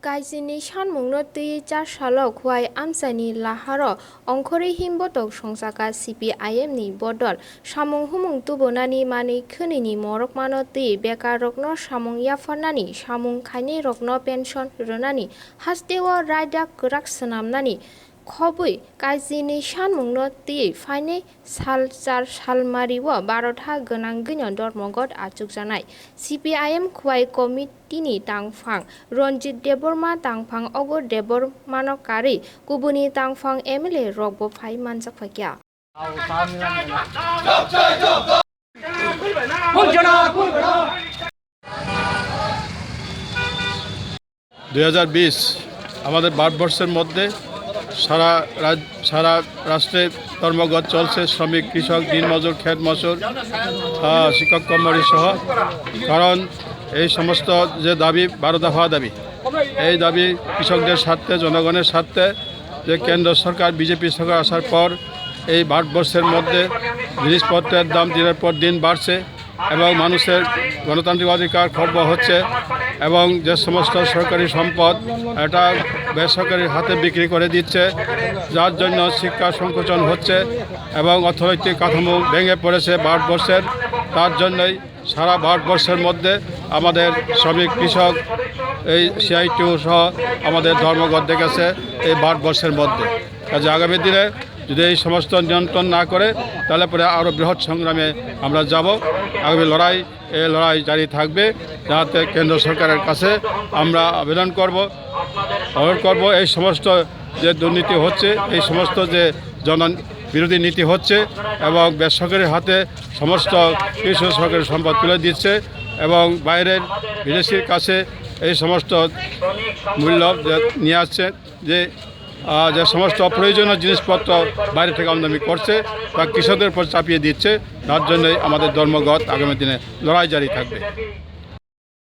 kaisini sanmungno tui 4 salok huai amsani laharo ongkhori himbotok songsaka CPIM ni bodol samung humung tubonani mani khonini morokmano tui bekar rokno samung yafanani samung khaini rokno pension ronani hasteo raida kwrak swnamnani khobui kaisini sanmungno tui faine sal 4 salmariwo 12 gönang gynyo dormogot achukjanai CPIM khwai komitini tangphang Ronjit Deborma tangphang ogo Debormanokari kubuni tangphang MLA rokbo phai manjakphakya 2020 আমাদের ভারতবর্ষের মধ্যে সারা রাষ্ট্রে ধর্মঘট চলছে শ্রমিক কৃষক দিনমজুর ক্ষেত মজুর শিক্ষক কর্মচারী সহ কারণ এই সমস্ত যে দাবি 12 দফা দাবি এই দাবি কৃষকদের স্বার্থে জনগণের স্বার্থে যে কেন্দ্র সরকার বিজেপি সরকার আসার পর এই ভারতবর্ষের মধ্যে জিনিসপত্রের দাম দিনের পর দিন বাড়ছে এবং মানুষের গণতান্ত্রিক অধিকার খর্ব হচ্ছে এবং যে সমস্ত সরকারি সম্পদ এটা বেসরকারির হাতে বিক্রি করে দিচ্ছে যার জন্য শিক্ষা সংকোচন হচ্ছে এবং অর্থনৈতিক কাঠামো ভেঙে পড়েছে ভারতবর্ষের তার জন্যই সারা ভারতবর্ষের মধ্যে আমাদের শ্রমিক কৃষক এই CITU সহ আমাদের ধর্মঘট ডেকেছে এই ভারতবর্ষের মধ্যে কাজে আগামী দিনে যদি এই সমস্ত নিয়ন্ত্রণ না করে তাহলে পরে আরও বৃহৎ সংগ্রামে আমরা যাব আগামী এই লড়াই জারি থাকবে যাতে কেন্দ্র সরকারের কাছে আমরা আবেদন করব এই সমস্ত যে দুর্নীতি হচ্ছে এই সমস্ত যে বিরোধী নীতি হচ্ছে এবং বেসরকারি হাতে সমস্ত কৃষি সরকারি সম্পদ তুলে দিচ্ছে এবং বাইরের বিদেশির কাছে এই সমস্ত মূল্য নিয়ে আসছে যে সমস্ত অপ্রয়োজনীয় জিনিসপত্র বাইরে থেকে আমদানি করছে তা কৃষকদের উপর চাপিয়ে দিচ্ছে তার জন্যই আমাদের ধর্মঘট আগামী দিনে লড়াই জারি থাকবে।